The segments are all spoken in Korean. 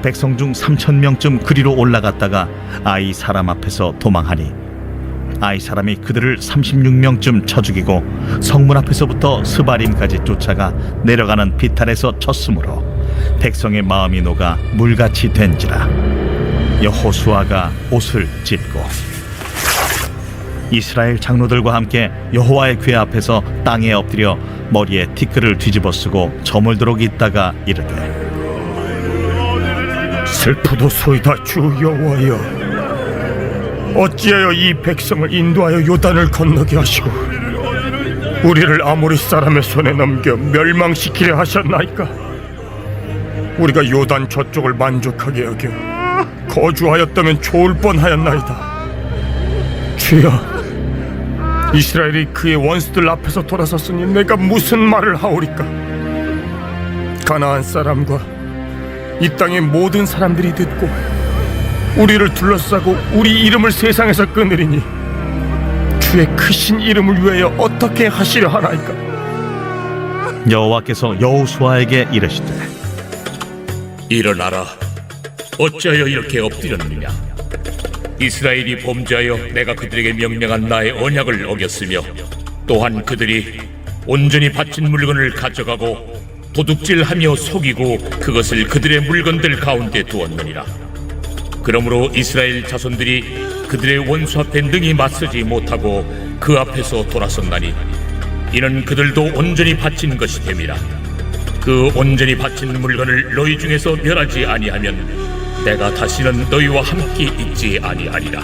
백성 중 3,000명쯤 그리로 올라갔다가 아이 사람 앞에서 도망하니 아이 사람이 그들을 36명쯤 쳐 죽이고 성문 앞에서부터 스바림까지 쫓아가 내려가는 비탈에서 쳤으므로 백성의 마음이 녹아 물같이 된지라. 여호수아가 옷을 찢고 이스라엘 장로들과 함께 여호와의 궤 앞에서 땅에 엎드려 머리에 티끌을 뒤집어 쓰고 저물도록 있다가 이르되, 슬프도소이다 주 여호와여, 어찌하여 이 백성을 인도하여 요단을 건너게 하시고 우리를 아모리 사람의 손에 넘겨 멸망시키려 하셨나이까? 우리가 요단 저쪽을 만족하게 여겨 거주하였다면 좋을 뻔하였나이다. 주여, 이스라엘이 그의 원수들 앞에서 돌아섰으니 내가 무슨 말을 하오리까? 가나안 사람과 이 땅의 모든 사람들이 듣고 우리를 둘러싸고 우리 이름을 세상에서 끊으리니 주의 크신 이름을 위하여 어떻게 하시려 하나이까? 여호와께서 여호수아에게 이르시되, 일어나라. 어찌하여 이렇게 엎드렸느냐? 이스라엘이 범죄하여 내가 그들에게 명령한 나의 언약을 어겼으며 또한 그들이 온전히 바친 물건을 가져가고 도둑질하며 속이고 그것을 그들의 물건들 가운데 두었느니라. 그러므로 이스라엘 자손들이 그들의 원수 앞에 능히 맞서지 못하고 그 앞에서 돌아섰나니 이는 그들도 온전히 바친 것이 됨이라. 그 온전히 바친 물건을 너희 중에서 멸하지 아니하면 내가 다시는 너희와 함께 있지 아니하리라.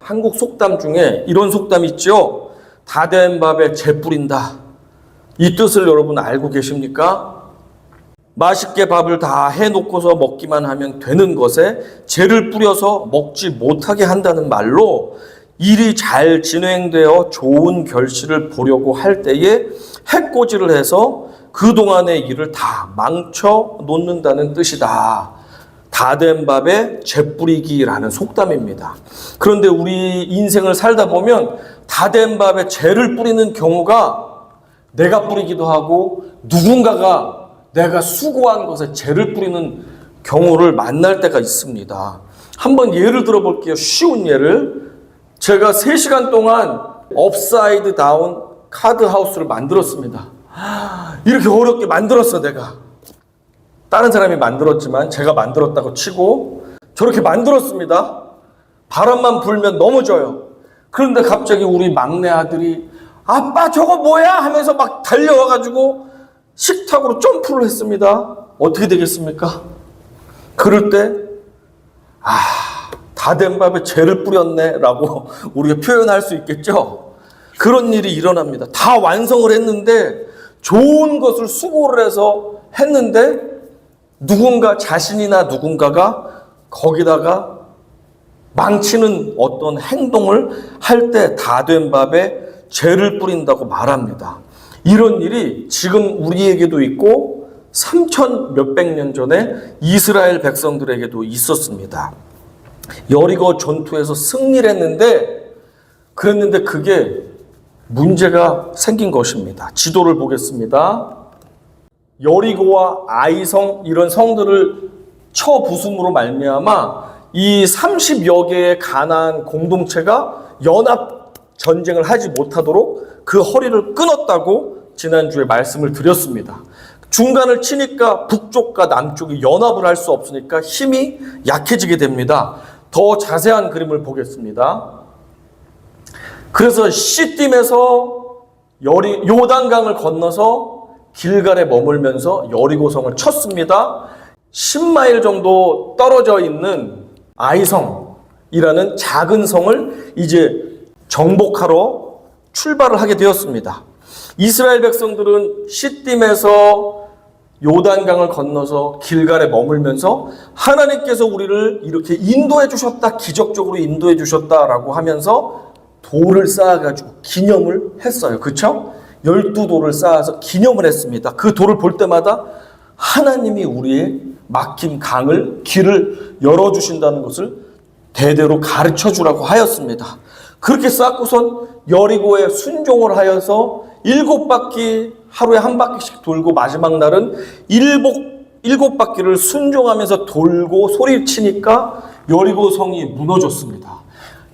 한국 속담 중에 이런 속담 있죠? 다 된 밥에 재 뿌린다. 이 뜻을 여러분 알고 계십니까? 맛있게 밥을 다 해놓고서 먹기만 하면 되는 것에 재를 뿌려서 먹지 못하게 한다는 말로 일이 잘 진행되어 좋은 결실을 보려고 할 때에 해코지를 해서 그동안의 일을 다 망쳐 놓는다는 뜻이다. 다 된 밥에 재 뿌리기라는 속담입니다. 그런데 우리 인생을 살다 보면 다 된 밥에 재를 뿌리는 경우가 내가 뿌리기도 하고 누군가가 내가 수고한 것에 재를 뿌리는 경우를 만날 때가 있습니다. 한번 예를 들어 볼게요. 쉬운 예를. 제가 3시간 동안 업사이드 다운 카드 하우스를 만들었습니다. 이렇게 어렵게 만들었어 내가. 다른 사람이 만들었지만 제가 만들었다고 치고 저렇게 만들었습니다. 바람만 불면 넘어져요. 그런데 갑자기 우리 막내 아들이 아빠 저거 뭐야? 하면서 막 달려와가지고 식탁으로 점프를 했습니다. 어떻게 되겠습니까? 그럴 때 다 된 밥에 재를 뿌렸네 라고 우리가 표현할 수 있겠죠. 그런 일이 일어납니다. 다 완성을 했는데 좋은 것을 수고를 해서 했는데 누군가 자신이나 누군가가 거기다가 망치는 어떤 행동을 할 때 다 된 밥에 재를 뿌린다고 말합니다. 이런 일이 지금 우리에게도 있고 3,000 몇백 년 전에 이스라엘 백성들에게도 있었습니다. 여리고 전투에서 승리를 했는데 그게 문제가 생긴 것입니다. 지도를 보겠습니다. 여리고와 아이성 이런 성들을 쳐 부숨으로 말미암아 이 30여 개의 가나안 공동체가 연합 전쟁을 하지 못하도록 그 허리를 끊었다고 지난주에 말씀을 드렸습니다. 중간을 치니까 북쪽과 남쪽이 연합을 할 수 없으니까 힘이 약해지게 됩니다. 더 자세한 그림을 보겠습니다. 그래서 시딤에서 요단강을 건너서 길갈에 머물면서 여리고성을 쳤습니다. 10마일 정도 떨어져 있는 아이성이라는 작은 성을 이제 정복하러 출발을 하게 되었습니다. 이스라엘 백성들은 시딤에서 요단강을 건너서 길갈에 머물면서 하나님께서 우리를 이렇게 인도해 주셨다, 기적적으로 인도해 주셨다라고 하면서 돌을 쌓아가지고 기념을 했어요. 그렇죠? 12돌을 쌓아서 기념을 했습니다. 그 돌을 볼 때마다 하나님이 우리의 막힌 강을, 길을 열어주신다는 것을 대대로 가르쳐 주라고 하였습니다. 그렇게 쌓고선 여리고에 순종을 하여서 7바퀴, 하루에 한 바퀴씩 돌고 마지막 날은 7바퀴를 순종하면서 돌고 소리치니까 여리고 성이 무너졌습니다.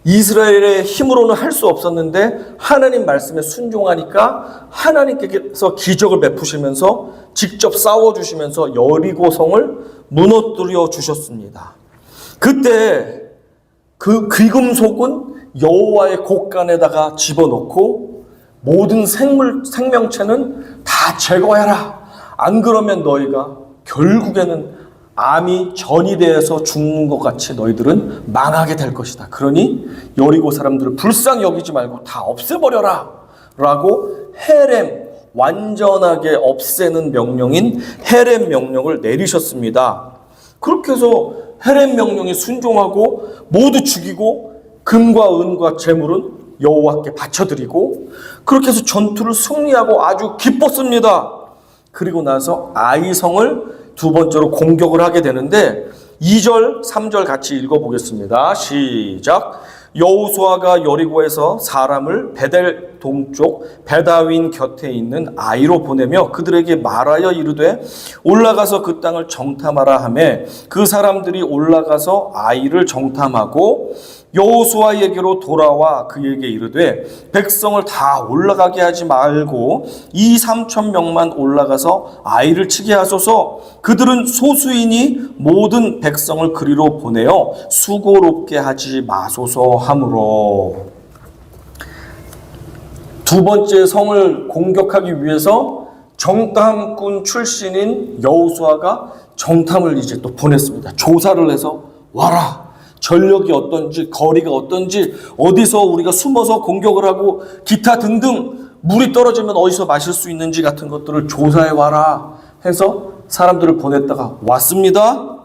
이스라엘의 힘으로는 할 수 없었는데 하나님 말씀에 순종하니까 하나님께서 기적을 베푸시면서 직접 싸워주시면서 여리고 성을 무너뜨려 주셨습니다. 그때 그 귀금속은 여호와의 곳간에다가 집어넣고 모든 생명체는 다 제거해라. 안 그러면 너희가 결국에는 암이 전이되어서 죽는 것 같이 너희들은 망하게 될 것이다. 그러니 여리고 사람들을 불쌍히 여기지 말고 다 없애버려라 라고 헤렘, 완전하게 없애는 명령인 헤렘 명령을 내리셨습니다. 그렇게 해서 헤렘 명령에 순종하고 모두 죽이고 금과 은과 재물은 여호와께 바쳐드리고 그렇게 해서 전투를 승리하고 아주 기뻤습니다. 그리고 나서 아이성을 두 번째로 공격을 하게 되는데 2절, 3절 같이 읽어보겠습니다. 시작. 여호수아가 여리고에서 사람을 베델 동쪽 베다윈 곁에 있는 아이로 보내며 그들에게 말하여 이르되 올라가서 그 땅을 정탐하라 하매 그 사람들이 올라가서 아이를 정탐하고 여호수아에게로 돌아와 그에게 이르되 백성을 다 올라가게 하지 말고 2-3천 명만 올라가서 아이를 치게 하소서. 그들은 소수이니 모든 백성을 그리로 보내어 수고롭게 하지 마소서 하므로. 두 번째 성을 공격하기 위해서 정탐꾼 출신인 여호수아가 정탐을 이제 또 보냈습니다. 조사를 해서 와라. 전력이 어떤지, 거리가 어떤지, 어디서 우리가 숨어서 공격을 하고 기타 등등 물이 떨어지면 어디서 마실 수 있는지 같은 것들을 조사해 와라 해서 사람들을 보냈다가 왔습니다.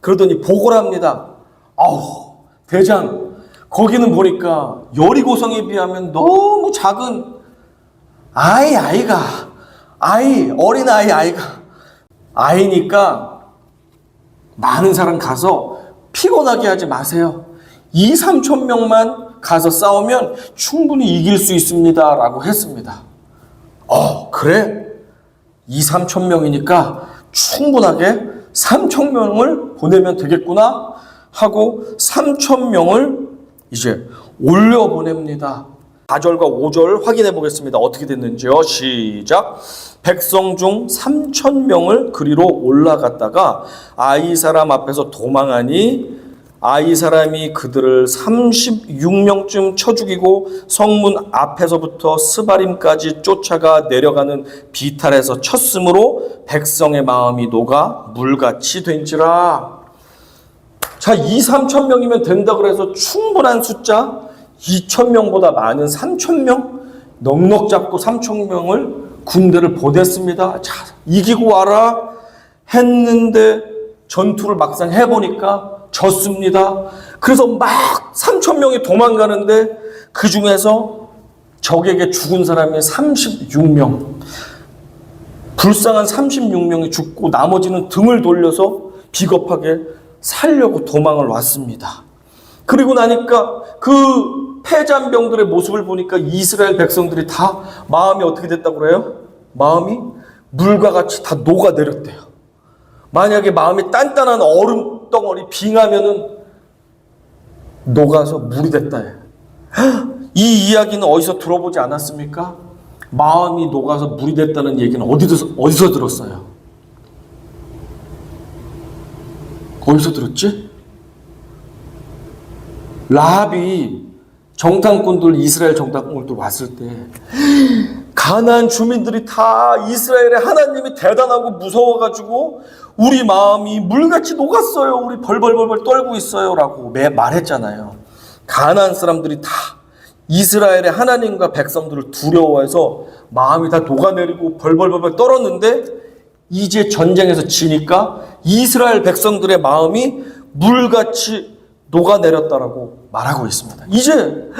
그러더니 보고를 합니다. 아우, 대장, 거기는 보니까 여리고성에 비하면 너무 작은 어린아이가 아이니까 많은 사람 가서 피곤하게 하지 마세요. 2-3천 명만 가서 싸우면 충분히 이길 수 있습니다. 라고 했습니다. 그래? 2-3천 명이니까 충분하게 3천 명을 보내면 되겠구나 하고 3천 명을 이제 올려보냅니다. 4절과 5절 확인해 보겠습니다. 어떻게 됐는지요? 시작. 백성 중 3천 명을 그리로 올라갔다가 아이 사람 앞에서 도망하니 아이 사람이 그들을 36명쯤 쳐 죽이고 성문 앞에서부터 스바림까지 쫓아가 내려가는 비탈에서 쳤으므로 백성의 마음이 녹아 물같이 된지라. 자, 2-3천 명이면 된다 그래서 충분한 숫자, 2천 명보다 많은 3천 명, 넉넉 잡고 3천 명을 군대를 보냈습니다. 자, 이기고 와라 했는데 전투를 막상 해보니까 졌습니다. 그래서 막 3천 명이 도망가는데 그 중에서 적에게 죽은 사람이 36명. 불쌍한 36명이 죽고 나머지는 등을 돌려서 비겁하게 살려고 도망을 왔습니다. 그리고 나니까 그 패잔병들의 모습을 보니까 이스라엘 백성들이 다 마음이 어떻게 됐다고 그래요? 마음이 물과 같이 다 녹아내렸대요. 만약에 마음이 단단한 얼음 덩어리 빙하면은 녹아서 물이 됐다. 이 이야기는 어디서 들어보지 않았습니까? 마음이 녹아서 물이 됐다는 얘기는 어디서 들었어요? 어디서 들었지? 라합이 정탐꾼들, 이스라엘 정탐꾼들 왔을 때 가나안 주민들이 다 이스라엘의 하나님이 대단하고 무서워가지고 우리 마음이 물같이 녹았어요. 우리 벌벌벌벌 떨고 있어요. 라고 말했잖아요. 가나안 사람들이 다 이스라엘의 하나님과 백성들을 두려워해서 마음이 다 녹아내리고 벌벌벌벌 떨었는데 이제 전쟁에서 지니까 이스라엘 백성들의 마음이 물같이 녹아내렸다라고 말하고 있습니다. 이제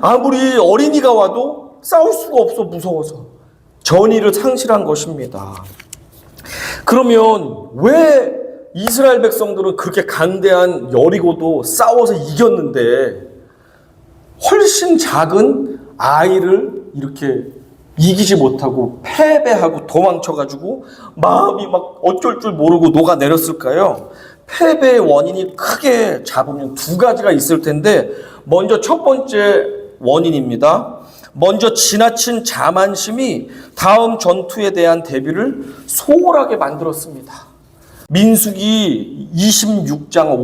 아무리 어린이가 와도 싸울 수가 없어, 무서워서. 전의를 상실한 것입니다. 그러면 왜 이스라엘 백성들은 그렇게 강대한 여리고도 싸워서 이겼는데 훨씬 작은 아이를 이렇게 이기지 못하고 패배하고 도망쳐가지고 마음이 막 어쩔 줄 모르고 녹아내렸을까요? 패배의 원인이 크게 잡으면 두 가지가 있을 텐데, 먼저 첫 번째 원인입니다. 먼저 지나친 자만심이 다음 전투에 대한 대비를 소홀하게 만들었습니다. 민수기 26장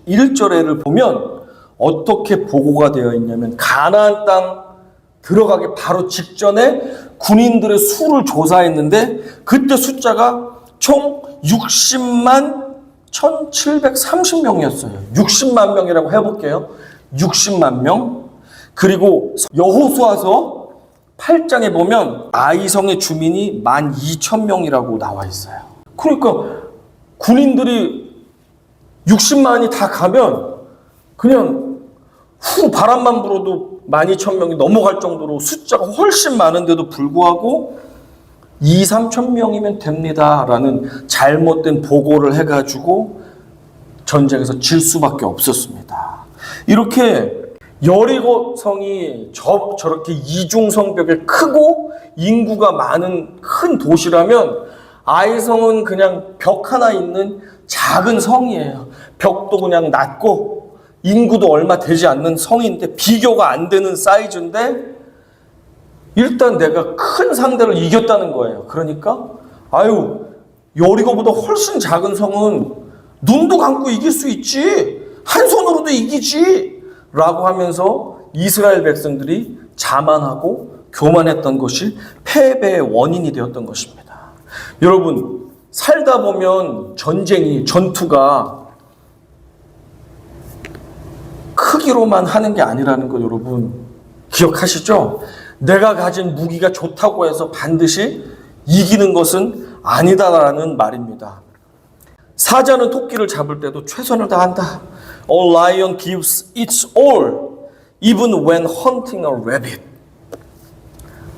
51절에를 보면 어떻게 보고가 되어 있냐면, 가나안 땅 들어가기 바로 직전에 군인들의 수를 조사했는데 그때 숫자가 총 60만 1730명이었어요. 60만 명이라고 해볼게요. 60만 명. 그리고 여호수아서 8장에 보면 아이성의 주민이 12,000명이라고 나와 있어요. 그러니까 군인들이 60만이 다 가면 그냥 후 바람만 불어도 12,000명이 넘어갈 정도로 숫자가 훨씬 많은데도 불구하고 2-3,000명이면 됩니다라는 잘못된 보고를 해가지고 전쟁에서 질 수밖에 없었습니다. 이렇게 여리고 성이 저렇게 이중성벽에 크고 인구가 많은 큰 도시라면 아이성은 그냥 벽 하나 있는 작은 성이에요. 벽도 그냥 낮고 인구도 얼마 되지 않는 성인데 비교가 안 되는 사이즈인데 일단 내가 큰 상대를 이겼다는 거예요. 그러니까 여리고보다 훨씬 작은 성은 눈도 감고 이길 수 있지, 한 손으로도 이기지 라고 하면서 이스라엘 백성들이 자만하고 교만했던 것이 패배의 원인이 되었던 것입니다. 여러분, 살다 보면 전투가 크기로만 하는 게 아니라는 거 여러분 기억하시죠? 내가 가진 무기가 좋다고 해서 반드시 이기는 것은 아니다라는 말입니다. 사자는 토끼를 잡을 때도 최선을 다한다. A lion gives its all, even when hunting a rabbit.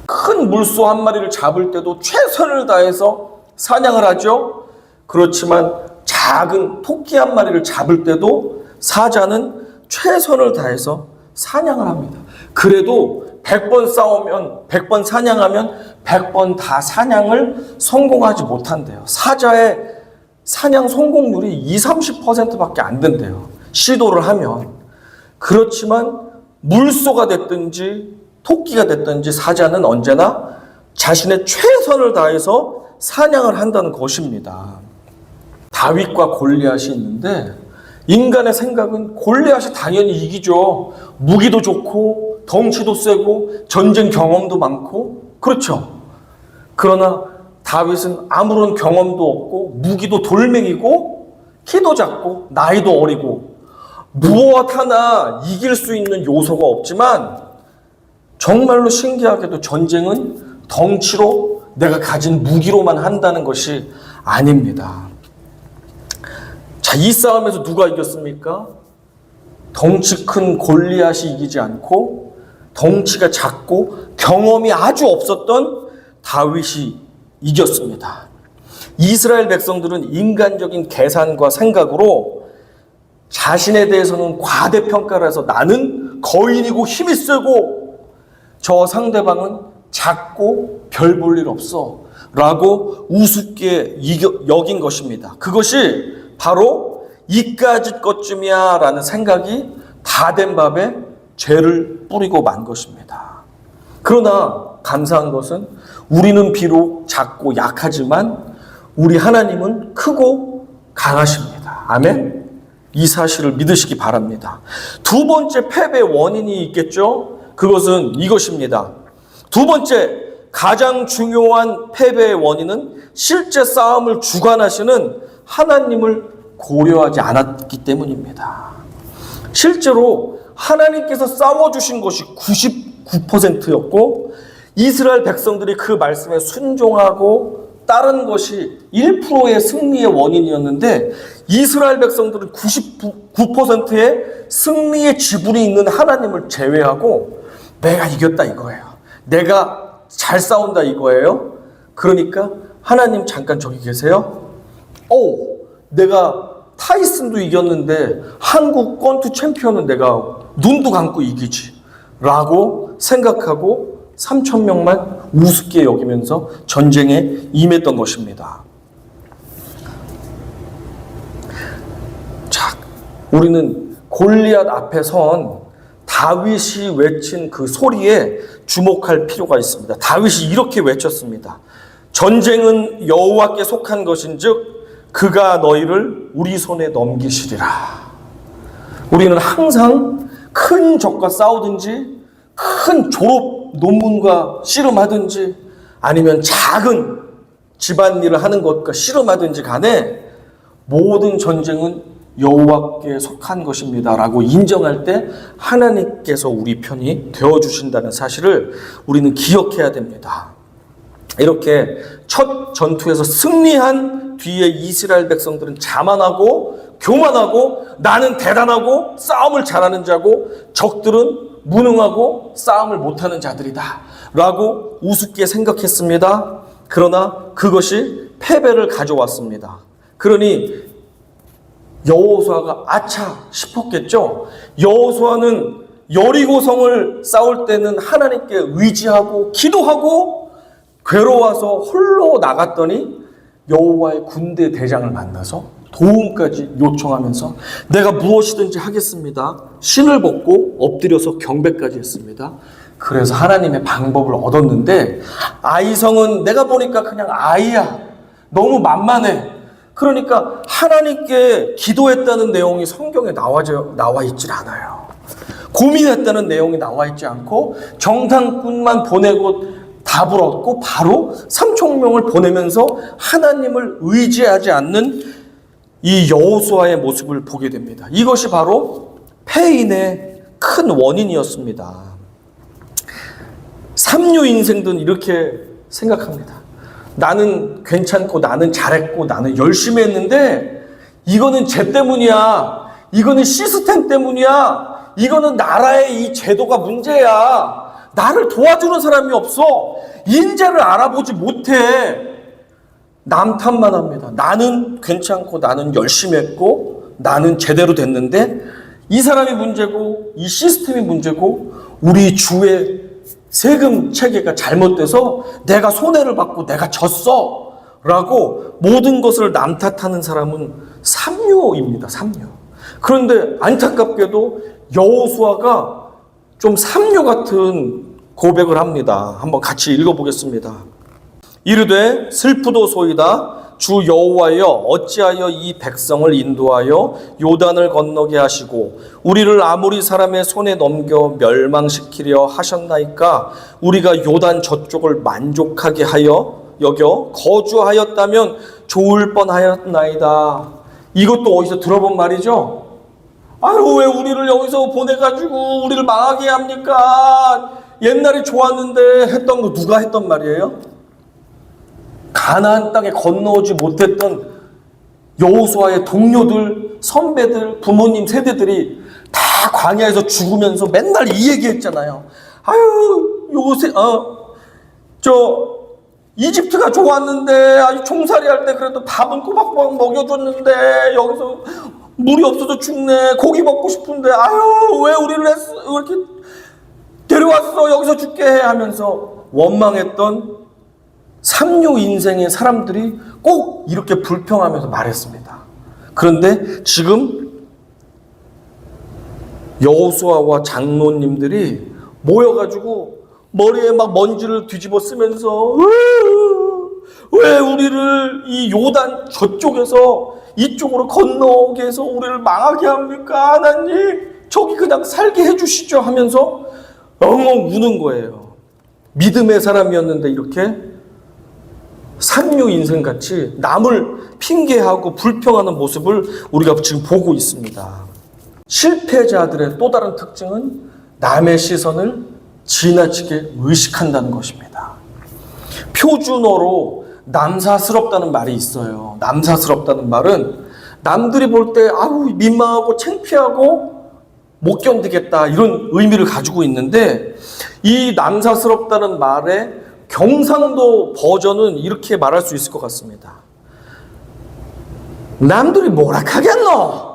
큰 물소 한 마리를 잡을 때도 최선을 다해서 사냥을 하죠. 그렇지만 작은 토끼 한 마리를 잡을 때도 사자는 최선을 다해서 사냥을 합니다. 그래도 100번 싸우면 100번 사냥하면 100번 다 사냥을 성공하지 못한대요. 사자의 사냥 성공률이 20-30%밖에 안 된대요. 시도를 하면. 그렇지만 물소가 됐든지 토끼가 됐든지 사자는 언제나 자신의 최선을 다해서 사냥을 한다는 것입니다. 다윗과 골리앗이 있는데 인간의 생각은 골리앗이 당연히 이기죠. 무기도 좋고 덩치도 세고 전쟁 경험도 많고, 그렇죠. 그러나 다윗은 아무런 경험도 없고 무기도 돌멩이고 키도 작고 나이도 어리고 무엇 하나 이길 수 있는 요소가 없지만 정말로 신기하게도 전쟁은 덩치로 내가 가진 무기로만 한다는 것이 아닙니다. 자, 이 싸움에서 누가 이겼습니까? 덩치 큰 골리앗이 이기지 않고 덩치가 작고 경험이 아주 없었던 다윗이 이겼습니다. 이스라엘 백성들은 인간적인 계산과 생각으로 자신에 대해서는 과대평가를 해서 나는 거인이고 힘이 세고 저 상대방은 작고 별 볼 일 없어 라고 우습게 여긴 것입니다. 그것이 바로 이까짓 것쯤이야 라는 생각이 다 된 밥에 죄를 뿌리고 만 것입니다. 그러나 감사한 것은 우리는 비록 작고 약하지만 우리 하나님은 크고 강하십니다. 아멘. 이 사실을 믿으시기 바랍니다. 두 번째 패배의 원인이 있겠죠? 그것은 이것입니다. 두 번째, 가장 중요한 패배의 원인은 실제 싸움을 주관하시는 하나님을 고려하지 않았기 때문입니다. 실제로 하나님께서 싸워주신 것이 99%였고 이스라엘 백성들이 그 말씀에 순종하고 다른 것이 1%의 승리의 원인이었는데 이스라엘 백성들은 99%의 승리의 지분이 있는 하나님을 제외하고 내가 이겼다 이거예요. 내가 잘 싸운다 이거예요. 그러니까 하나님 잠깐 저기 계세요. 내가 타이슨도 이겼는데 한국 권투 챔피언은 내가 눈도 감고 이기지 라고 생각하고 3,000명만 우습게 여기면서 전쟁에 임했던 것입니다. 자, 우리는 골리앗 앞에 선 다윗이 외친 그 소리에 주목할 필요가 있습니다. 다윗이 이렇게 외쳤습니다. 전쟁은 여호와께 속한 것인즉 그가 너희를 우리 손에 넘기시리라. 우리는 항상 큰 적과 싸우든지 큰 졸업 논문과 씨름하든지 아니면 작은 집안일을 하는 것과 씨름하든지 간에 모든 전쟁은 여호와께 속한 것입니다 라고 인정할 때 하나님께서 우리 편이 되어주신다는 사실을 우리는 기억해야 됩니다. 이렇게 첫 전투에서 승리한 뒤에 이스라엘 백성들은 자만하고 교만하고 나는 대단하고 싸움을 잘하는 자고 적들은 무능하고 싸움을 못하는 자들이다 라고 우습게 생각했습니다. 그러나 그것이 패배를 가져왔습니다. 그러니 여호수아가 아차 싶었겠죠. 여호수아는 여리고성을 싸울 때는 하나님께 의지하고 기도하고 괴로워서 홀로 나갔더니 여호와의 군대 대장을 만나서 도움까지 요청하면서 내가 무엇이든지 하겠습니다. 신을 벗고 엎드려서 경배까지 했습니다. 그래서 하나님의 방법을 얻었는데 아이성은 내가 보니까 그냥 아이야. 너무 만만해. 그러니까 하나님께 기도했다는 내용이 성경에 나와 있질 않아요. 고민했다는 내용이 나와 있지 않고 정탐꾼만 보내고 답을 얻고 바로 3,000명을 보내면서 하나님을 의지하지 않는 이 여호수아의 모습을 보게 됩니다. 이것이 바로 패인의 큰 원인이었습니다. 삼류 인생들은 이렇게 생각합니다. 나는 괜찮고 나는 잘했고 나는 열심히 했는데 이거는 쟤 때문이야. 이거는 시스템 때문이야. 이거는 나라의 이 제도가 문제야. 나를 도와주는 사람이 없어. 인재를 알아보지 못해. 남 탓만 합니다. 나는 괜찮고 나는 열심히 했고 나는 제대로 됐는데 이 사람이 문제고 이 시스템이 문제고 우리 주의 세금 체계가 잘못돼서 내가 손해를 받고 내가 졌어 라고 모든 것을 남 탓하는 사람은 삼류입니다. 삼류. 그런데 안타깝게도 여호수아가 좀 삼류 같은 고백을 합니다. 한번 같이 읽어보겠습니다. 이르되 슬프도소이다. 주 여호와여 어찌하여 이 백성을 인도하여 요단을 건너게 하시고 우리를 아모리 사람의 손에 넘겨 멸망시키려 하셨나이까. 우리가 요단 저쪽을 만족하게 하여 여겨 거주하였다면 좋을 뻔하였나이다. 이것도 어디서 들어본 말이죠. 아유 왜 우리를 여기서 보내가지고 우리를 망하게 합니까? 옛날에 좋았는데 했던 거 누가 했던 말이에요? 가나안 땅에 건너오지 못했던 여호수아의 동료들, 선배들, 부모님 세대들이 다 광야에서 죽으면서 맨날 이 얘기했잖아요. 아유, 요새 이집트가 좋았는데 아주 총살이할 때 그래도 밥은 꼬박꼬박 먹여줬는데 여기서 물이 없어서 죽네. 고기 먹고 싶은데 아유 왜 우리를 이렇게 데려왔어 여기서 죽게 해 하면서 원망했던 삼류 인생의 사람들이 꼭 이렇게 불평하면서 말했습니다. 그런데 지금 여호수아와 장로님들이 모여가지고 머리에 막 먼지를 뒤집어 쓰면서 왜 우리를 이 요단 저쪽에서 이쪽으로 건너오게 해서 우리를 망하게 합니까? 하나님 저기 그냥 살게 해주시죠 하면서 엉엉 우는 거예요. 믿음의 사람이었는데 이렇게 삼류 인생같이 남을 핑계하고 불평하는 모습을 우리가 지금 보고 있습니다. 실패자들의 또 다른 특징은 남의 시선을 지나치게 의식한다는 것입니다. 표준어로 남사스럽다는 말이 있어요. 남사스럽다는 말은 남들이 볼 때 아우 민망하고 창피하고 못 견디겠다 이런 의미를 가지고 있는데, 이 남사스럽다는 말의 경상도 버전은 이렇게 말할 수 있을 것 같습니다. 남들이 뭐라 하겠노?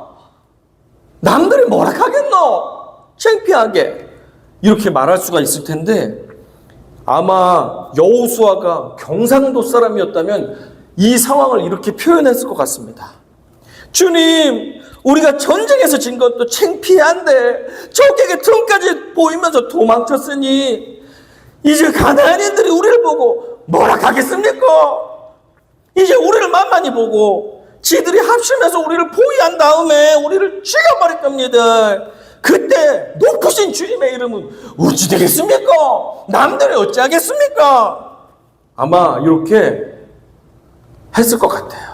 남들이 뭐라 하겠노? 창피하게 이렇게 말할 수가 있을 텐데, 아마 여호수아가 경상도 사람이었다면 이 상황을 이렇게 표현했을 것 같습니다. 주님, 우리가 전쟁에서 진 것도 창피한데 적에게 등까지 보이면서 도망쳤으니 이제 가나안인들이 우리를 보고 뭐라 하겠습니까? 이제 우리를 만만히 보고 지들이 합심해서 우리를 포위한 다음에 우리를 죽여버릴 겁니다. 그때 높으신 주님의 이름은 어찌 되겠습니까? 남들이 어찌하겠습니까? 아마 이렇게 했을 것 같아요.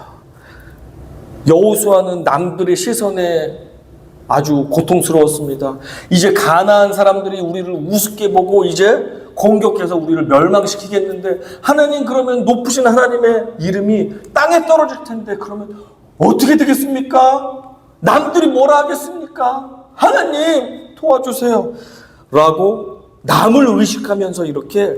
여호수아는 남들의 시선에 아주 고통스러웠습니다. 이제 가나안 사람들이 우리를 우습게 보고 이제 공격해서 우리를 멸망시키겠는데, 하나님, 그러면 높으신 하나님의 이름이 땅에 떨어질 텐데 그러면 어떻게 되겠습니까? 남들이 뭐라 하겠습니까? 하나님 도와주세요 라고 남을 의식하면서 이렇게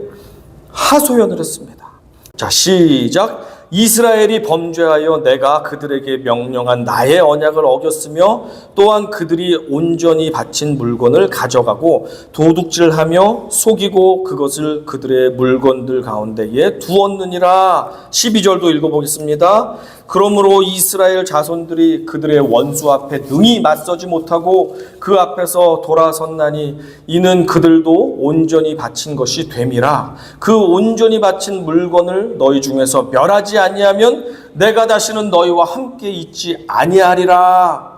하소연을 했습니다. 자, 시작. 이스라엘이 범죄하여 내가 그들에게 명령한 나의 언약을 어겼으며 또한 그들이 온전히 바친 물건을 가져가고 도둑질하며 속이고 그것을 그들의 물건들 가운데에 두었느니라. 12절도 읽어보겠습니다. 그러므로 이스라엘 자손들이 그들의 원수 앞에 능히 맞서지 못하고 그 앞에서 돌아섰나니 이는 그들도 온전히 바친 것이 됨이라. 그 온전히 바친 물건을 너희 중에서 멸하지 아니하면 내가 다시는 너희와 함께 있지 아니하리라.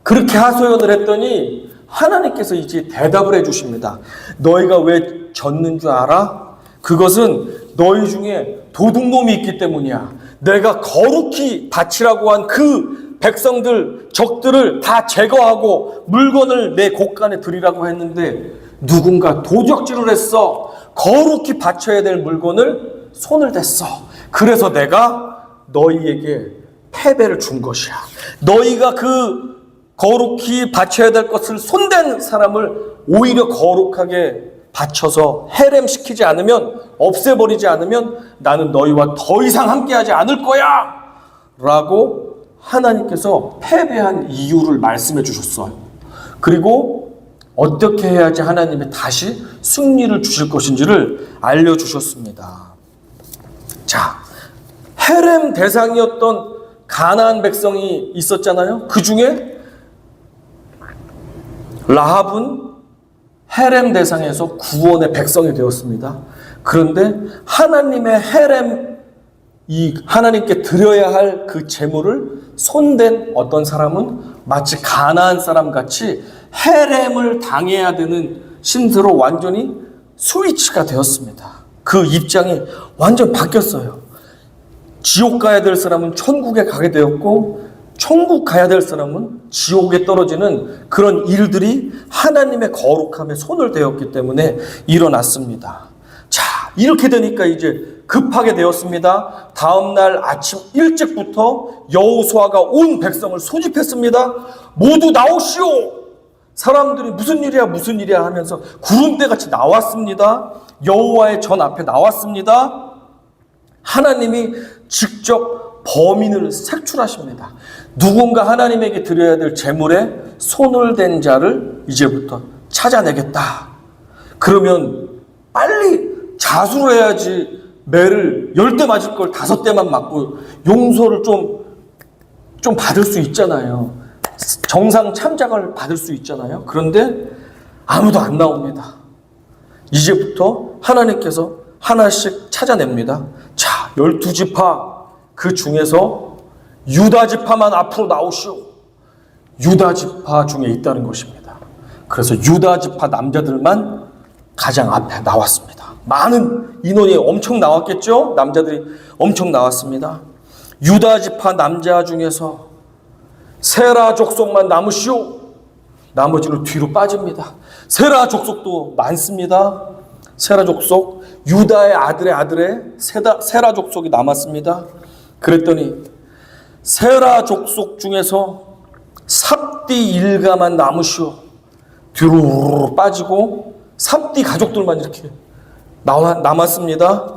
그렇게 하소연을 했더니 하나님께서 이제 대답을 해주십니다. 너희가 왜 졌는 줄 알아? 그것은 너희 중에 도둑놈이 있기 때문이야. 내가 거룩히 바치라고 한 그 백성들, 적들을 다 제거하고 물건을 내 곳간에 드리라고 했는데 누군가 도적질을 했어. 거룩히 바쳐야 될 물건을 손을 댔어. 그래서 내가 너희에게 패배를 준 것이야. 너희가 그 거룩히 바쳐야 될 것을 손댄 사람을 오히려 거룩하게 바쳐서 해렘시키지 않으면, 없애버리지 않으면 나는 너희와 더 이상 함께하지 않을 거야 라고 하나님께서 패배한 이유를 말씀해 주셨어요. 그리고 어떻게 해야지 하나님이 다시 승리를 주실 것인지를 알려주셨습니다. 자, 헤렘 대상이었던 가나안 백성이 있었잖아요. 그 중에 라합은 헤렘 대상에서 구원의 백성이 되었습니다. 그런데 하나님의 헤렘, 이 하나님께 드려야 할 그 제물을 손댄 어떤 사람은 마치 가나안 사람 같이 헤렘을 당해야 되는 신세로 완전히 스위치가 되었습니다. 그 입장이 완전 바뀌었어요. 지옥 가야 될 사람은 천국에 가게 되었고, 천국 가야 될 사람은 지옥에 떨어지는 그런 일들이 하나님의 거룩함에 손을 대었기 때문에 일어났습니다. 자, 이렇게 되니까 이제 급하게 되었습니다. 다음날 아침 일찍부터 여호수아가 온 백성을 소집했습니다. 모두 나오시오! 사람들이 무슨 일이야 하면서 구름대같이 나왔습니다. 여호와의 전 앞에 나왔습니다. 하나님이 직접 범인을 색출하십니다. 누군가 하나님에게 드려야 될 제물에 손을 댄 자를 이제부터 찾아내겠다. 그러면 빨리 자수를 해야지. 매를 10대 맞을 걸 5대만 맞고 용서를 좀 받을 수 있잖아요. 정상 참작을 받을 수 있잖아요. 그런데 아무도 안 나옵니다. 이제부터 하나님께서 하나씩 찾아냅니다. 자, 12지파 그 중에서 유다 지파만 앞으로 나오시오. 유다 지파 중에 있다는 것입니다. 그래서 유다 지파 남자들만 가장 앞에 나왔습니다. 많은 인원이 엄청 나왔겠죠? 남자들이 엄청 나왔습니다. 유다 지파 남자 중에서 세라 족속만 남으시오. 나머지는 뒤로 빠집니다. 세라 족속도 많습니다. 세라 족속 유다의 아들의 세라 족속이 남았습니다. 그랬더니 세라 족속 중에서 삽디 일가만 남으시오. 뒤로 빠지고 삽디 가족들만 이렇게 남았습니다.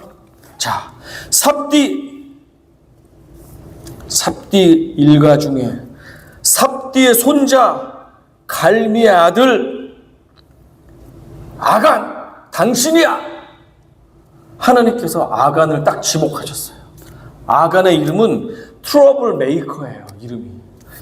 자, 삽디 일가 중에 삽디의 손자 갈미의 아들 아간, 당신이야. 하나님께서 아간을 딱 지목하셨어요. 아간의 이름은 트러블 메이커예요.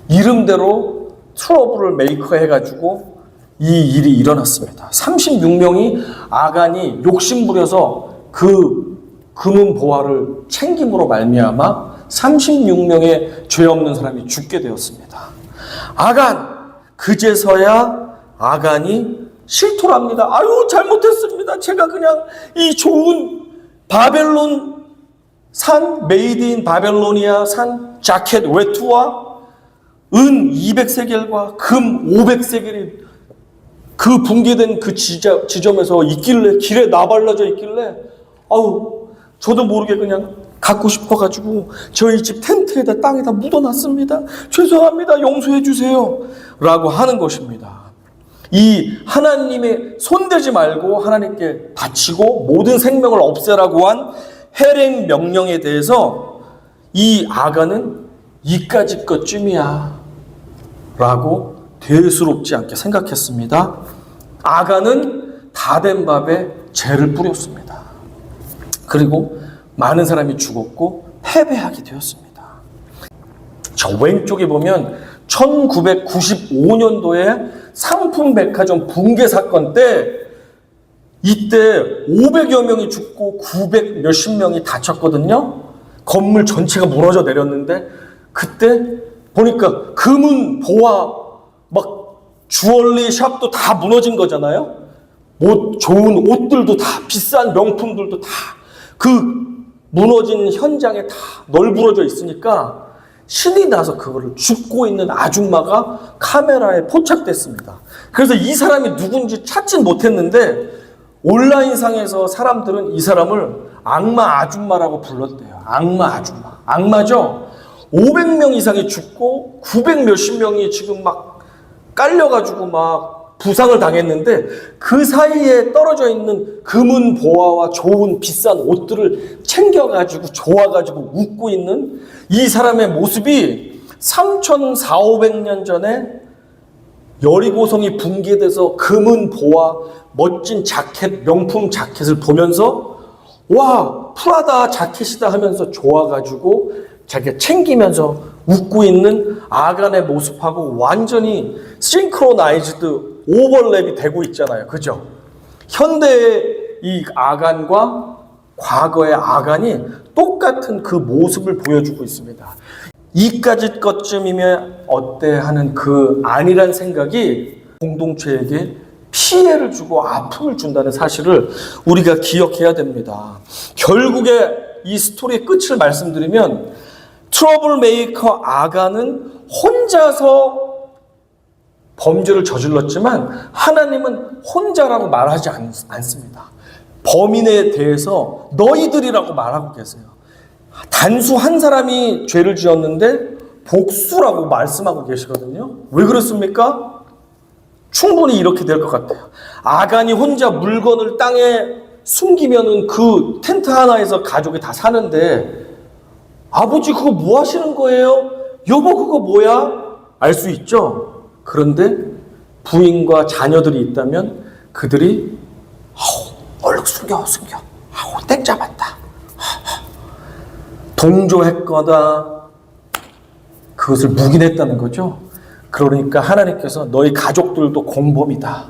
이름대로 트러블을 메이커 해가지고 이 일이 일어났습니다. 36명이 아간이 욕심부려서 그 금은 보화를 챙김으로 말미암아 36명의 죄 없는 사람이 죽게 되었습니다. 아간, 그제서야 아간이 실토를 합니다. 아유, 잘못했습니다. 제가 그냥 이 좋은 바벨론 산, 메이드 인 바벨로니아 산 자켓 외투와 은 200세겔과 금 500세겔이 그 붕괴된 그 지점에서 있길래, 길에 나발라져 있길래, 아우, 저도 모르게 그냥 갖고 싶어가지고 저희 집 텐트에다 땅에다 묻어놨습니다. 죄송합니다. 용서해 주세요. 라고 하는 것입니다. 이 하나님의 손대지 말고 하나님께 바치고 모든 생명을 없애라고 한 해렘 명령에 대해서 이 아간은 이까짓 것쯤이야 라고 대수롭지 않게 생각했습니다. 아간은 다 된 밥에 죄를 뿌렸습니다. 그리고 많은 사람이 죽었고 패배하게 되었습니다. 저 왼쪽에 보면 1995년도에 상품백화점 붕괴 사건 때 이때 500여 명이 죽고 900 몇십 명이 다쳤거든요. 건물 전체가 무너져 내렸는데 그때 보니까 금은 보화 막 주얼리 샵도 다 무너진 거잖아요. 뭐 좋은 옷들도 다 비싼 명품들도 다 그 무너진 현장에 다 널브러져 있으니까 신이 나서 그거를 죽고 있는 아줌마가 카메라에 포착됐습니다. 그래서 이 사람이 누군지 찾진 못했는데 온라인상에서 사람들은 이 사람을 악마 아줌마라고 불렀대요. 악마 아줌마. 악마죠? 500명 이상이 죽고 900 몇십 명이 지금 막 깔려가지고 막 부상을 당했는데 그 사이에 떨어져 있는 금은 보화와 좋은 비싼 옷들을 챙겨가지고 좋아가지고 웃고 있는 이 사람의 모습이 3,400~500년 전에 여리고성이 붕괴돼서 금은 보화 멋진 자켓, 명품 자켓을 보면서 와, 프라다 자켓이다 하면서 좋아가지고 자기가 챙기면서 웃고 있는 아간의 모습하고 완전히 싱크로나이즈드 오버랩이 되고 있잖아요. 그죠? 현대의 이 아간과 과거의 아간이 똑같은 그 모습을 보여주고 있습니다. 이까짓 것쯤이면 어때 하는 그 아니란 생각이 공동체에게 피해를 주고 아픔을 준다는 사실을 우리가 기억해야 됩니다. 결국에 이 스토리의 끝을 말씀드리면 트러블 메이커 아간은 혼자서 범죄를 저질렀지만 하나님은 혼자라고 말하지 않습니다. 범인에 대해서 너희들이라고 말하고 계세요. 단수 한 사람이 죄를 지었는데 복수라고 말씀하고 계시거든요. 왜 그렇습니까? 충분히 이렇게 될 것 같아요. 아간이 혼자 물건을 땅에 숨기면은 그 텐트 하나에서 가족이 다 사는데 아버지 그거 뭐 하시는 거예요? 여보 그거 뭐야? 알 수 있죠? 그런데 부인과 자녀들이 있다면 그들이 얼른 숨겨 땡 잡았다. 동조했거나 그것을 묵인했다는 거죠. 그러니까 하나님께서 너희 가족들도 공범이다.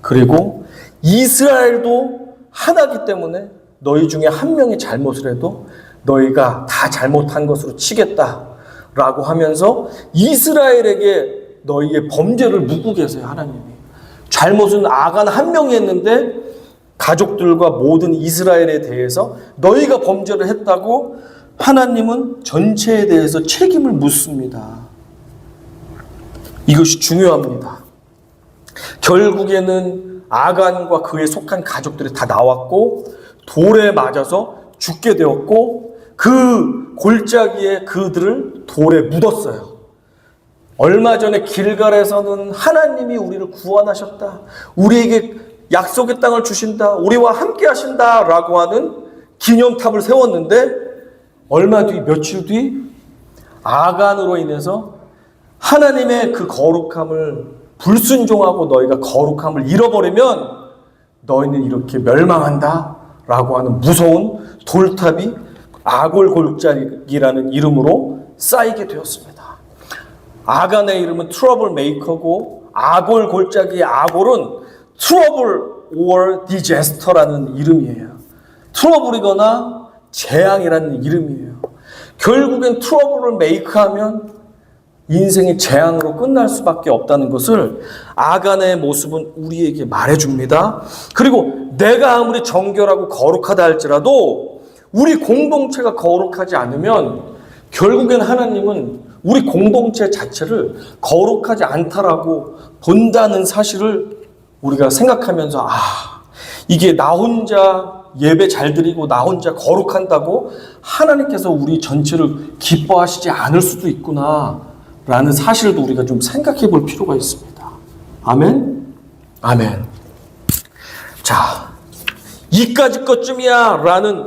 그리고 이스라엘도 하나이기 때문에 너희 중에 한 명이 잘못을 해도 너희가 다 잘못한 것으로 치겠다라고 하면서 이스라엘에게 너희의 범죄를 묻고 계세요. 하나님이. 잘못은 아간 한 명이 했는데 가족들과 모든 이스라엘에 대해서 너희가 범죄를 했다고 하나님은 전체에 대해서 책임을 묻습니다. 이것이 중요합니다. 결국에는 아간과 그에 속한 가족들이 다 나왔고 돌에 맞아서 죽게 되었고 그 골짜기에 그들을 돌에 묻었어요. 얼마 전에 길갈에서는 하나님이 우리를 구원하셨다. 우리에게 약속의 땅을 주신다. 우리와 함께 하신다. 라고 하는 기념탑을 세웠는데 얼마 뒤, 며칠 뒤 아간으로 인해서 하나님의 그 거룩함을 불순종하고 너희가 거룩함을 잃어버리면 너희는 이렇게 멸망한다. 라고 하는 무서운 돌탑이 아골 골짜기라는 이름으로 쌓이게 되었습니다. 아간의 이름은 트러블 메이커고 아골 골짜기의 아골은 트러블 or disaster라는 이름이에요. 트러블이거나 재앙이라는 이름이에요. 결국엔 트러블을 메이크하면 인생이 재앙으로 끝날 수밖에 없다는 것을 아간의 모습은 우리에게 말해줍니다. 그리고 내가 아무리 정결하고 거룩하다 할지라도 우리 공동체가 거룩하지 않으면 결국엔 하나님은 우리 공동체 자체를 거룩하지 않다라고 본다는 사실을 우리가 생각하면서 이게 나 혼자 예배 잘 드리고 나 혼자 거룩한다고 하나님께서 우리 전체를 기뻐하시지 않을 수도 있구나 라는 사실도 우리가 좀 생각해 볼 필요가 있습니다. 아멘? 아멘. 자, 이까짓 것쯤이야 라는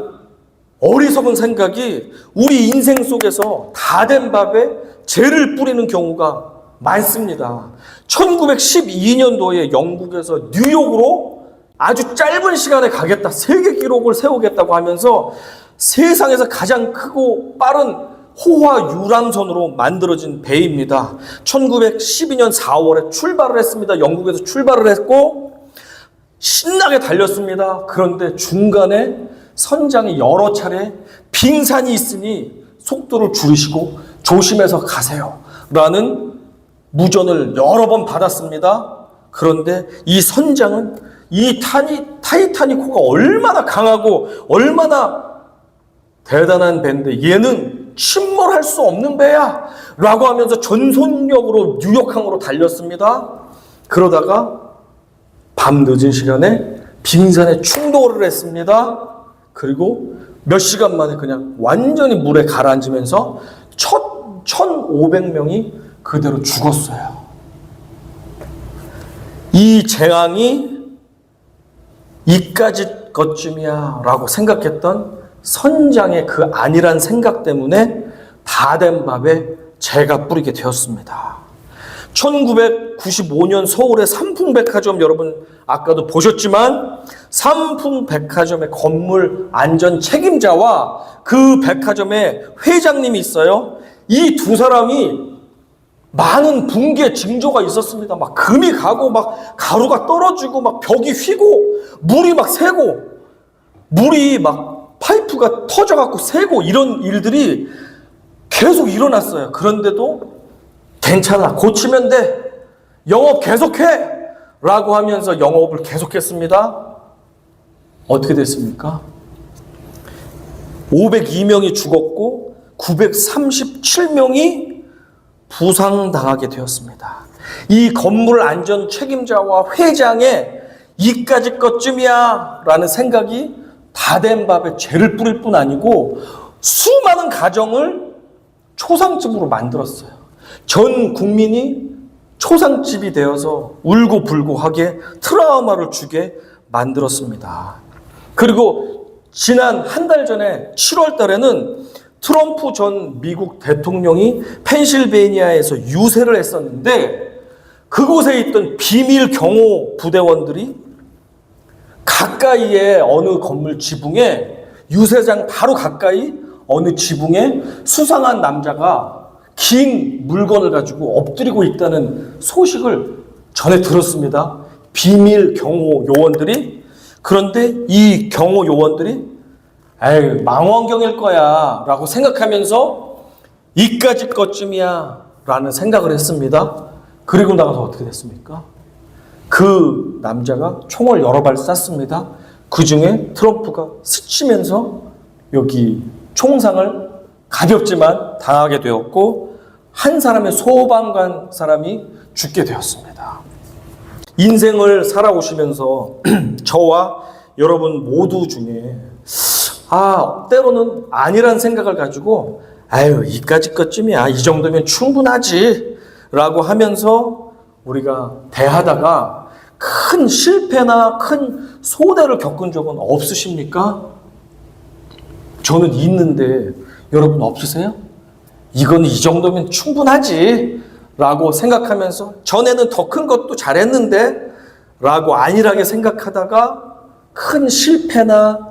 어리석은 생각이 우리 인생 속에서 다 된 밥에 죄를 뿌리는 경우가 많습니다. 1912년도에 영국에서 뉴욕으로 아주 짧은 시간에 가겠다, 세계 기록을 세우겠다고 하면서 세상에서 가장 크고 빠른 호화 유람선으로 만들어진 배입니다. 1912년 4월에 출발을 했습니다. 영국에서 출발을 했고 신나게 달렸습니다. 그런데 중간에 선장이 여러 차례 빙산이 있으니 속도를 줄이시고 조심해서 가세요 라는 무전을 여러 번 받았습니다. 그런데 이 선장은 이 타이타닉 호가 얼마나 강하고 얼마나 대단한 배인데 얘는 침몰할 수 없는 배야 라고 하면서 전속력으로 뉴욕항으로 달렸습니다. 그러다가 밤 늦은 시간에 빙산에 충돌을 했습니다. 그리고 몇 시간 만에 그냥 완전히 물에 가라앉으면서 1,500명이 그대로 죽었어요. 이 재앙이 이까짓 것쯤이야 라고 생각했던 선장의 그 안일한 생각 때문에 다 된 밥에 죄가 뿌리게 되었습니다. 1995년 서울의 삼풍백화점, 여러분 아까도 보셨지만 삼풍백화점의 건물 안전 책임자와 그 백화점의 회장님이 있어요. 이 두 사람이 많은 붕괴 징조가 있었습니다. 막 금이 가고 막 가루가 떨어지고 막 벽이 휘고 물이 막 새고 물이 막 파이프가 터져갖고 새고 이런 일들이 계속 일어났어요. 그런데도 괜찮아, 고치면 돼, 영업 계속해 라고 하면서 영업을 계속했습니다. 어떻게 됐습니까? 502명이 죽었고 937명이 부상당하게 되었습니다. 이 건물 안전 책임자와 회장의 이까짓 것쯤이야 라는 생각이 다 된 밥에 죄를 뿌릴 뿐 아니고 수많은 가정을 초상집으로 만들었어요. 전 국민이 초상집이 되어서 울고불고하게 트라우마를 주게 만들었습니다. 그리고 지난 한 달 전에 7월 달에는 트럼프 전 미국 대통령이 펜실베이니아에서 유세를 했었는데 그곳에 있던 비밀 경호 부대원들이 가까이에 어느 건물 지붕에, 유세장 바로 가까이 어느 지붕에 수상한 남자가 긴 물건을 가지고 엎드리고 있다는 소식을 전해 들었습니다. 비밀 경호 요원들이. 그런데 이 경호 요원들이 에이, 망원경일 거야 라고 생각하면서 이까짓 것쯤이야 라는 생각을 했습니다. 그리고 나가서 어떻게 됐습니까? 그 남자가 총을 여러 발 쐈습니다. 그 중에 트럼프가 스치면서 여기 총상을 가볍지만 당하게 되었고 한 사람의 소방관 사람이 죽게 되었습니다. 인생을 살아오시면서 저와 여러분 모두 중에 때로는 아니란 생각을 가지고 아유, 이까짓 것쯤이야. 이 정도면 충분하지. 라고 하면서 우리가 대하다가 큰 실패나 큰 손해를 겪은 적은 없으십니까? 저는 있는데 여러분 없으세요? 이건 이 정도면 충분하지. 라고 생각하면서 전에는 더 큰 것도 잘했는데 라고 안일하게 생각하다가 큰 실패나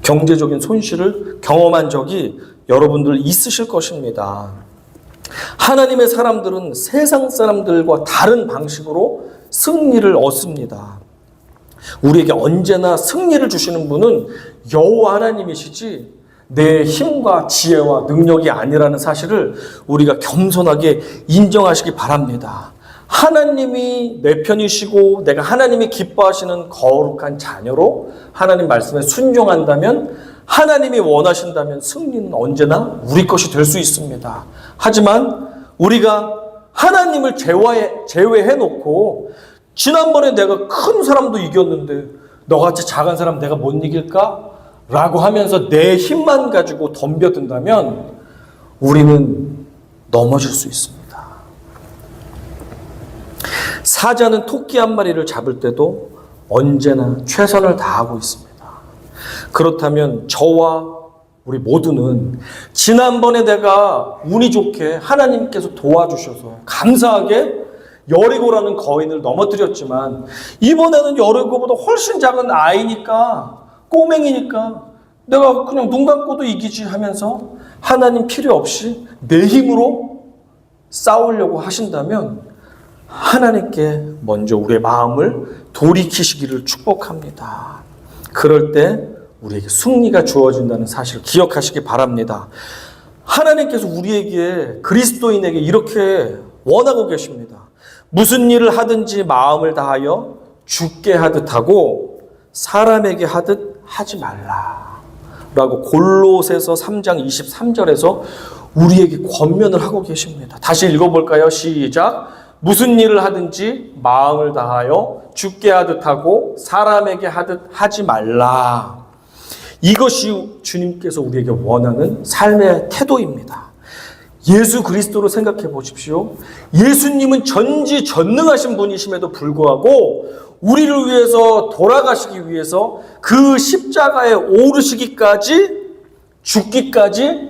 경제적인 손실을 경험한 적이 여러분들 있으실 것입니다. 하나님의 사람들은 세상 사람들과 다른 방식으로 승리를 얻습니다. 우리에게 언제나 승리를 주시는 분은 여호와 하나님이시지 내 힘과 지혜와 능력이 아니라는 사실을 우리가 겸손하게 인정하시기 바랍니다. 하나님이 내 편이시고 내가 하나님이 기뻐하시는 거룩한 자녀로 하나님 말씀에 순종한다면, 하나님이 원하신다면 승리는 언제나 우리 것이 될 수 있습니다. 하지만 우리가 하나님을 제외해놓고 지난번에 내가 큰 사람도 이겼는데 너같이 작은 사람 내가 못 이길까? 라고 하면서 내 힘만 가지고 덤벼든다면 우리는 넘어질 수 있습니다. 사자는 토끼 한 마리를 잡을 때도 언제나 최선을 다하고 있습니다. 그렇다면 저와 우리 모두는 지난번에 내가 운이 좋게 하나님께서 도와주셔서 감사하게 여리고라는 거인을 넘어뜨렸지만 이번에는 여리고보다 훨씬 작은 아이니까, 꼬맹이니까 내가 그냥 눈 감고도 이기지 하면서 하나님 필요 없이 내 힘으로 싸우려고 하신다면 하나님께 먼저 우리의 마음을 돌이키시기를 축복합니다. 그럴 때 우리에게 승리가 주어진다는 사실을 기억하시기 바랍니다. 하나님께서 우리에게, 그리스도인에게 이렇게 원하고 계십니다. 무슨 일을 하든지 마음을 다하여 주께 하듯 하고 사람에게 하듯 하지 말라 라고 골로새서 3장 23절에서 우리에게 권면을 하고 계십니다. 다시 읽어볼까요? 시작. 무슨 일을 하든지 마음을 다하여 주께 하듯 하고 사람에게 하듯 하지 말라. 이것이 주님께서 우리에게 원하는 삶의 태도입니다. 예수 그리스도로 생각해 보십시오. 예수님은 전지전능하신 분이심에도 불구하고 우리를 위해서 돌아가시기 위해서 그 십자가에 오르시기까지, 죽기까지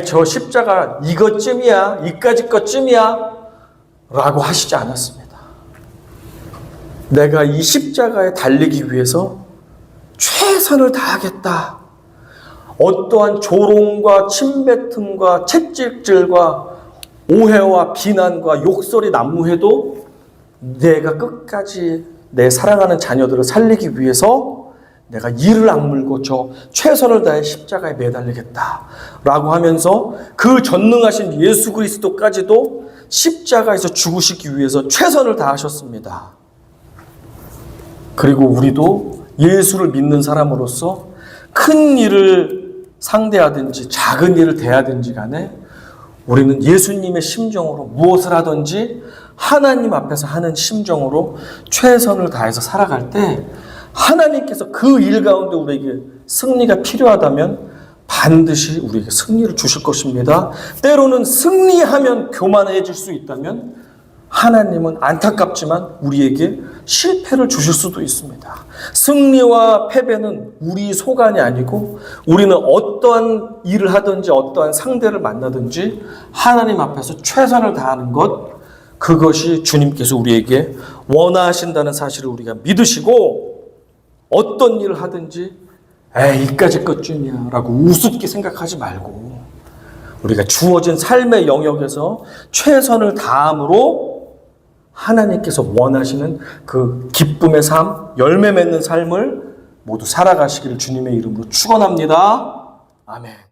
저 십자가 이것쯤이야, 이까짓 것쯤이야 라고 하시지 않았습니다. 내가 이 십자가에 달리기 위해서 최선을 다하겠다. 어떠한 조롱과 침뱉음과 채찍질과 오해와 비난과 욕설이 난무해도 내가 끝까지 내 사랑하는 자녀들을 살리기 위해서 내가 이를 악물고 저 최선을 다해 십자가에 매달리겠다 라고 하면서 그 전능하신 예수 그리스도까지도 십자가에서 죽으시기 위해서 최선을 다하셨습니다. 그리고 우리도 예수를 믿는 사람으로서 큰 일을 상대하든지 작은 일을 대하든지 간에 우리는 예수님의 심정으로 무엇을 하든지 하나님 앞에서 하는 심정으로 최선을 다해서 살아갈 때 하나님께서 그 일 가운데 우리에게 승리가 필요하다면 반드시 우리에게 승리를 주실 것입니다. 때로는 승리하면 교만해질 수 있다면 하나님은 안타깝지만 우리에게 실패를 주실 수도 있습니다. 승리와 패배는 우리 소관이 아니고 우리는 어떠한 일을 하든지 어떠한 상대를 만나든지 하나님 앞에서 최선을 다하는 것, 그것이 주님께서 우리에게 원하신다는 사실을 우리가 믿으시고 어떤 일을 하든지 이까짓 것쯤이야 라고 우습게 생각하지 말고 우리가 주어진 삶의 영역에서 최선을 다함으로 하나님께서 원하시는 그 기쁨의 삶, 열매 맺는 삶을 모두 살아가시기를 주님의 이름으로 축원합니다. 아멘.